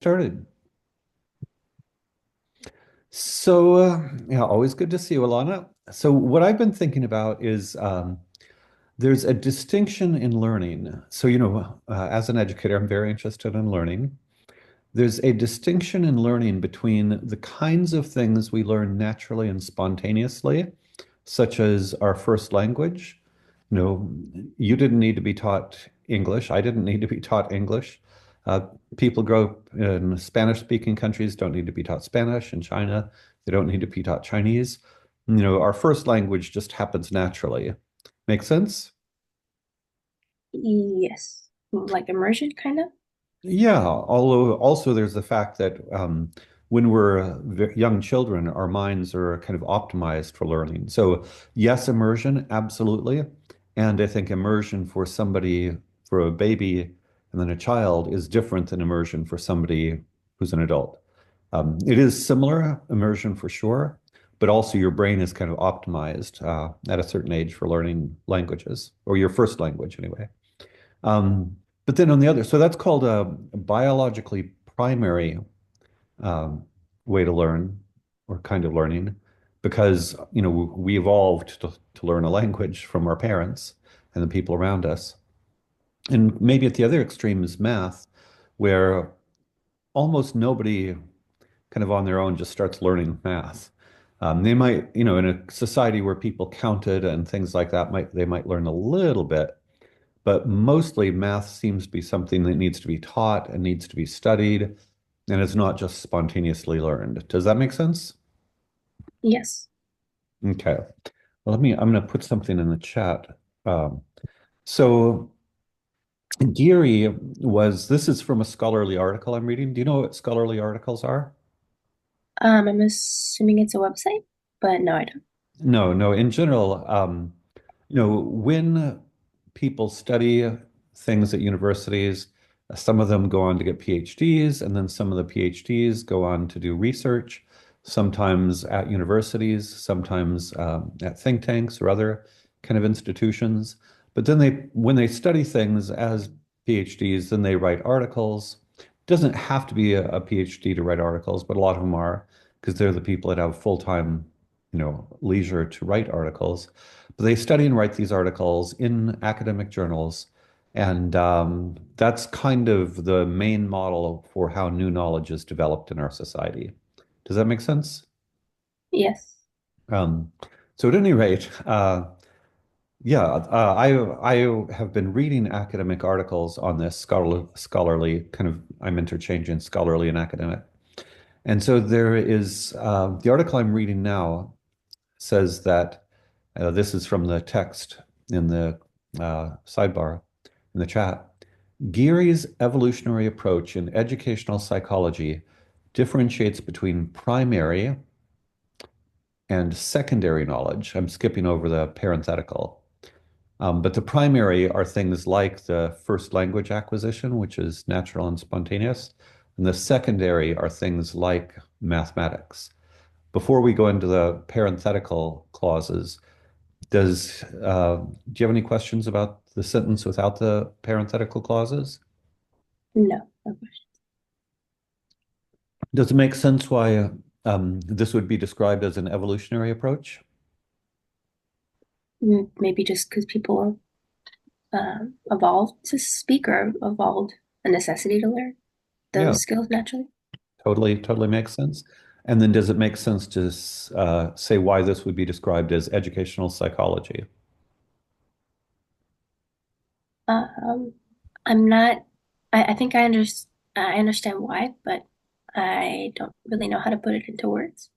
Started. Yeah, always good to see you, Alana. So, what I've been thinking about is there's a distinction in learning. As an educator, I'm very interested in learning. There's a distinction in learning between the kinds of things we learn naturally and spontaneously, such as our first language. You know, you didn't need to be taught English. I didn't need to be taught English. Uh, People grow up in Spanish-speaking countries, don't need to be taught Spanish. In China, they don't need to be taught Chinese. Our first language just happens naturally. Make sense? Yes. Like immersion, kind of? Yeah, although also there's the fact that when we're young children, our minds are kind of optimized for learning. So, yes, immersion, absolutely. And I think immersion for somebody, for a baby and then a child, is different than immersion for somebody who's an adult. It is similar, immersion for sure, but also your brain is kind of optimized at a certain age for learning languages, or your first language anyway. But then on the other, so that's called a biologically primary um, way to learn or kind of learning because, we evolved to learn a language from our parents and the people around us. And maybe at the other extreme is math, where almost nobody kind of on their own just starts learning math. They might, in a society where people counted and things like that, they might learn a little bit, but mostly math seems to be something that needs to be taught and needs to be studied, and it's not just spontaneously learned. Does that make sense? Yes. Okay. Well, I'm going to put something in the chat. So Geary this is from a scholarly article I'm reading. Do you know what scholarly articles are? I'm assuming it's a website, but no, I don't. No, no. In general, when people study things at universities, some of them go on to get PhDs, and then some of the PhDs go on to do research, sometimes at universities, sometimes at think tanks or other kind of institutions. But then when they study things as PhDs, then they write articles. Doesn't have to be a PhD to write articles, but a lot of them are because they're the people that have full-time, leisure to write articles. But they study and write these articles in academic journals. And that's kind of the main model for how new knowledge is developed in our society. Does that make sense? Yes. Um, so at any rate, yeah, I have been reading academic articles on this scholarly kind of, I'm interchanging scholarly and academic. And so there is the article I'm reading now says that this is from the text in the sidebar in the chat. Geary's evolutionary approach in educational psychology differentiates between primary and secondary knowledge. I'm skipping over the parenthetical. But the primary are things like the first language acquisition, which is natural and spontaneous. And the secondary are things like mathematics. Before we go into the parenthetical clauses, do you have any questions about the sentence without the parenthetical clauses? No. No question. Does it make sense why this would be described as an evolutionary approach? Maybe just because people evolved to speak or evolved a necessity to learn Yeah, those skills naturally. totally makes sense. And then does it make sense to say why this would be described as educational psychology? Um, I'm not. I think I understand why, but I don't really know how to put it into words.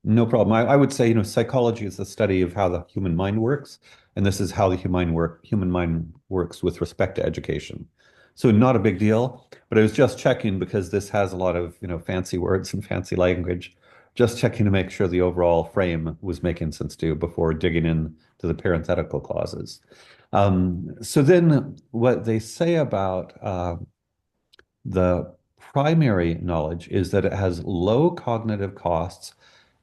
No problem. I would say, psychology is the study of how the human mind works, and this is how the human mind works with respect to education. So not a big deal, but I was just checking because this has a lot of, fancy words and fancy language. Just checking to make sure the overall frame was making sense to you before digging in to the parenthetical clauses. So then what they say about the primary knowledge is that it has low cognitive costs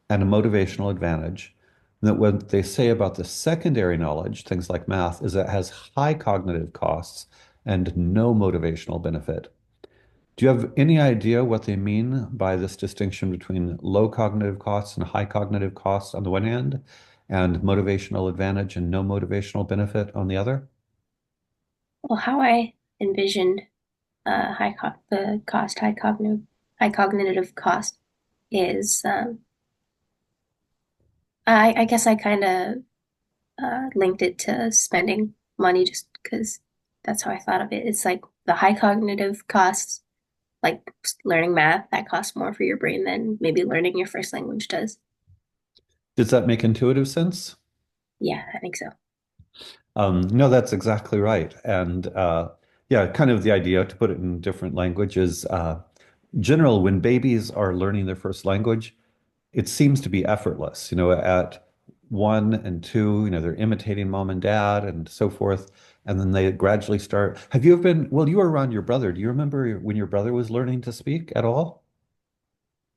and a motivational advantage. And that what they say about the secondary knowledge, things like math, is that it has high cognitive costs and no motivational benefit. Do you have any idea what they mean by this distinction between low cognitive costs and high cognitive costs on the one hand, and motivational advantage and no motivational benefit on the other? Well, how I envisioned the cost, high cognitive cost is, I guess I kind of linked it to spending money just because that's how I thought of it. It's like the high cognitive costs, like learning math, that costs more for your brain than maybe learning your first language does. Does that make intuitive sense? Yeah, I think so. No, that's exactly right. And yeah, kind of the idea to put it in different languages. General, when babies are learning their first language, it seems to be effortless. At 1 and 2, they're imitating mom and dad and so forth. And then they gradually start. Have you ever been, well, you were around your brother. Do you remember when your brother was learning to speak at all?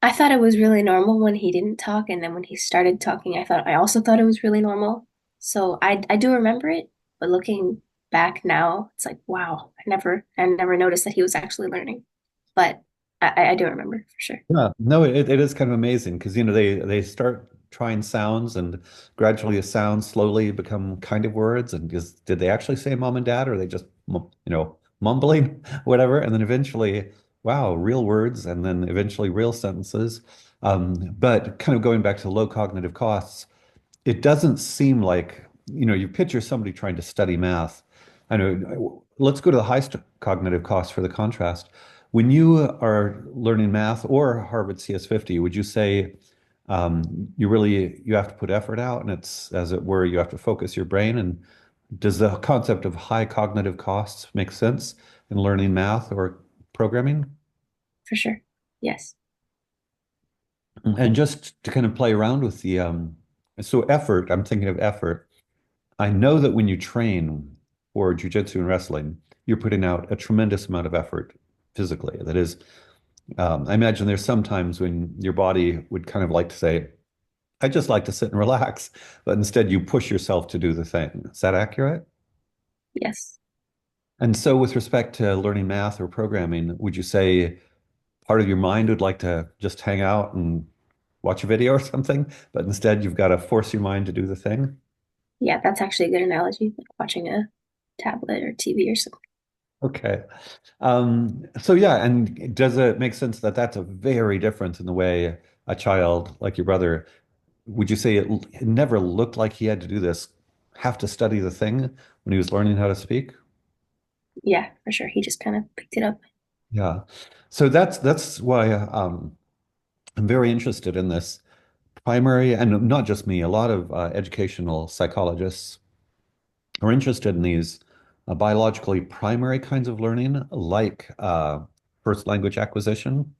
I thought it was really normal when he didn't talk, and then when he started talking, I also thought it was really normal. So I do remember it, but looking back now, it's like, wow, I never noticed that he was actually learning. But I do remember for sure. Yeah, no, it is kind of amazing because they start trying sounds and gradually a sound slowly become kind of words and did they actually say mom and dad or are they just mumbling whatever and then eventually wow real words and then eventually real sentences. But kind of going back to low cognitive costs, it doesn't seem like, you picture somebody trying to study math. I know, let's go to the highest cognitive cost for the contrast. When you are learning math or Harvard CS50, would you say you have to put effort out and it's, as it were, you have to focus your brain? And does the concept of high cognitive costs make sense in learning math or programming? For sure. Yes. And just to kind of play around with so effort, I'm thinking of effort. I know that when you train for jujitsu and wrestling, you're putting out a tremendous amount of effort physically. That is, I imagine there's some times when your body would kind of like to say, I just like to sit and relax, but instead you push yourself to do the thing. Is that accurate? Yes. And so, with respect to learning math or programming, would you say part of your mind would like to just hang out and watch a video or something, but instead you've got to force your mind to do the thing? Yeah, that's actually a good analogy, like watching a tablet or TV or something. Okay. So yeah, and does it make sense that that's a very difference in the way a child like your brother, would you say it never looked like he had to do this, have to study the thing when he was learning how to speak? Yeah, for sure. He just kind of picked it up. Yeah. So that's why I'm very interested in this primary, and not just me, a lot of educational psychologists are interested in these biologically primary kinds of learning, like first language acquisition.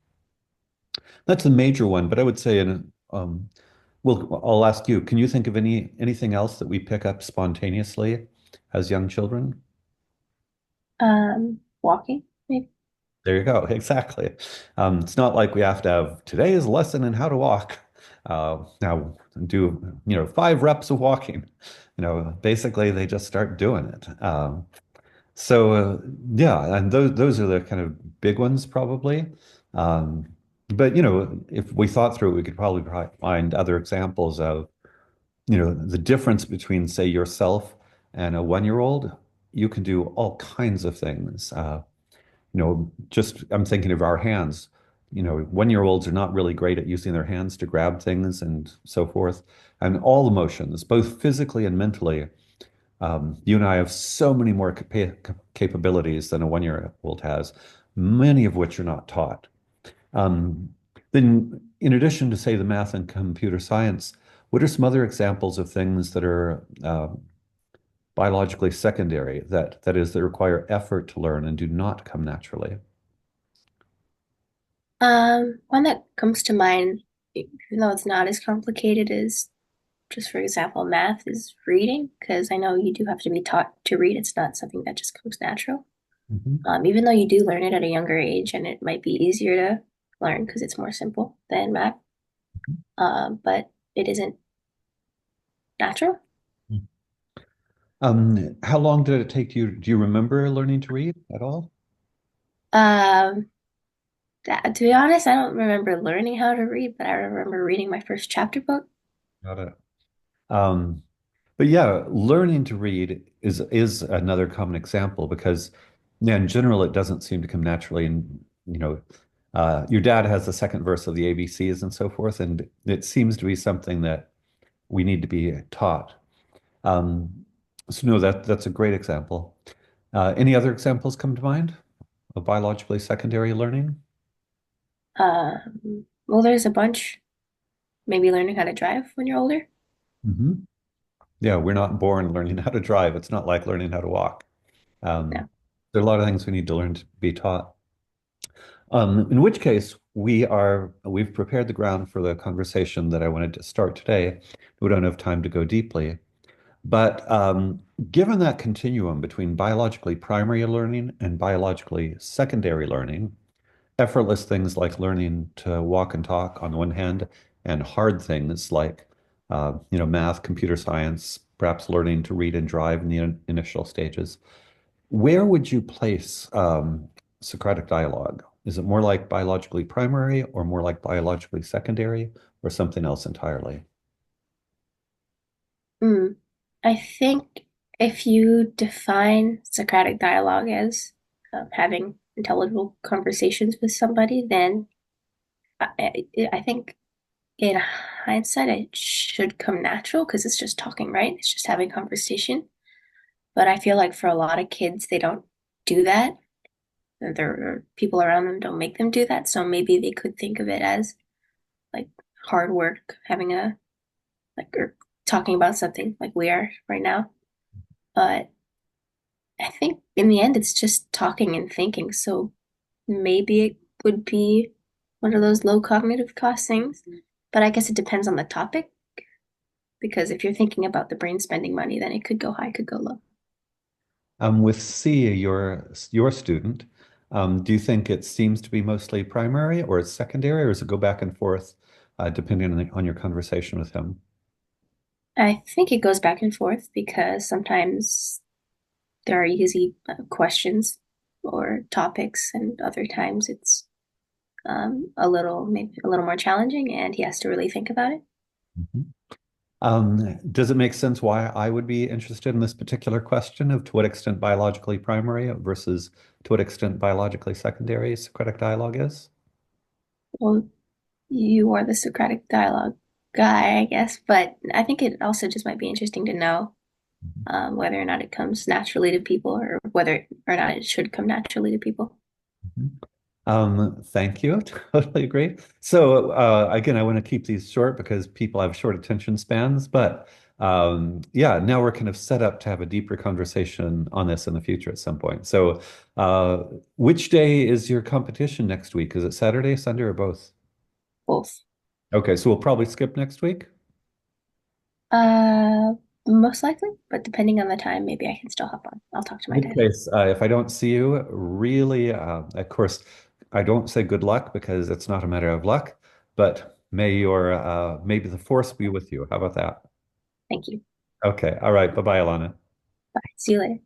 That's a major one, but I would say well, I'll ask you, can you think of anything else that we pick up spontaneously as young children? Walking, maybe. There you go. Exactly. It's not like we have to have today's lesson in how to walk. Now do, 5 reps of walking. Basically they just start doing it. So yeah, and those are the kind of big ones probably. Um, but if we thought through it, we could probably find other examples of, the difference between, say, yourself and a 1-year-old. You can do all kinds of things. Just I'm thinking of our hands. 1-year-olds are not really great at using their hands to grab things and so forth. And all emotions, both physically and mentally, you and I have so many more capabilities than a 1-year-old has, many of which are not taught. Um, then, in addition to, say, the math and computer science, what are some other examples of things that are biologically secondary, that is, that require effort to learn and do not come naturally? One that comes to mind, even though it's not as complicated as just for example, math is reading, because I know you do have to be taught to read. It's not something that just comes natural. Mhm. Even though you do learn it at a younger age, and it might be easier to learn because it's more simple than math, but it isn't natural. How long did it take you? Do you remember learning to read at all? Um, To be honest, I don't remember learning how to read, but I remember reading my first chapter book. Got it. Um, but yeah, learning to read is another common example because, yeah, in general, it doesn't seem to come naturally. And your dad has the second verse of the ABCs and so forth, and it seems to be something that we need to be taught. Um, so no, that's a great example. Any other examples come to mind of biologically secondary learning? Well, there's a bunch. Maybe learning how to drive when you're older. Hmm. Yeah, we're not born learning how to drive. It's not like learning how to walk. Um, No. there are a lot of things we need to learn to be taught. In which case, we've prepared the ground for the conversation that I wanted to start today. We don't have time to go deeply. But given that continuum between biologically primary learning and biologically secondary learning, effortless things like learning to walk and talk on the one hand, and hard things like math, computer science, perhaps learning to read and drive in the initial stages. Where would you place Socratic dialogue? Is it more like biologically primary or more like biologically secondary or something else entirely? Mm. I think if you define Socratic dialogue as having intelligible conversations with somebody, then I think in hindsight, it should come natural because it's just talking, right? It's just having conversation. But I feel like for a lot of kids, they don't do that. Their people around them don't make them do that. So maybe they could think of it as like hard work, having a like or talking about something like we are right now. But I think in the end, it's just talking and thinking. So maybe it would be one of those low cognitive cost things. But I guess it depends on the topic because if you're thinking about the brain spending money, then it could go high, could go low. With C, your student, do you think it seems to be mostly primary or it's secondary, or does it go back and forth depending on your conversation with him? I think it goes back and forth because sometimes there are easy questions or topics, and other times it's maybe a little more challenging, and he has to really think about it. Mhm. Does it make sense why I would be interested in this particular question of to what extent biologically primary versus to what extent biologically secondary Socratic dialogue is? Well, you are the Socratic dialogue guy, I guess, but I think it also just might be interesting to know whether or not it comes naturally to people, or whether or not it should come naturally to people. Mhm. Thank you. Totally agree. So again, I want to keep these short because people have short attention spans, but yeah, now we're kind of set up to have a deeper conversation on this in the future at some point. So uh, which day is your competition next week? Is it Saturday, Sunday, or both? Both. Okay, so we'll probably skip next week. Uh, Most likely, but depending on the time, maybe I can still hop on. I'll talk to my In which dad. case, if I don't see you, really, of course, I don't say good luck because it's not a matter of luck, but maybe the force be with you. How about that? Thank you. Okay. All right. Bye-bye, Alana. Bye. See you later.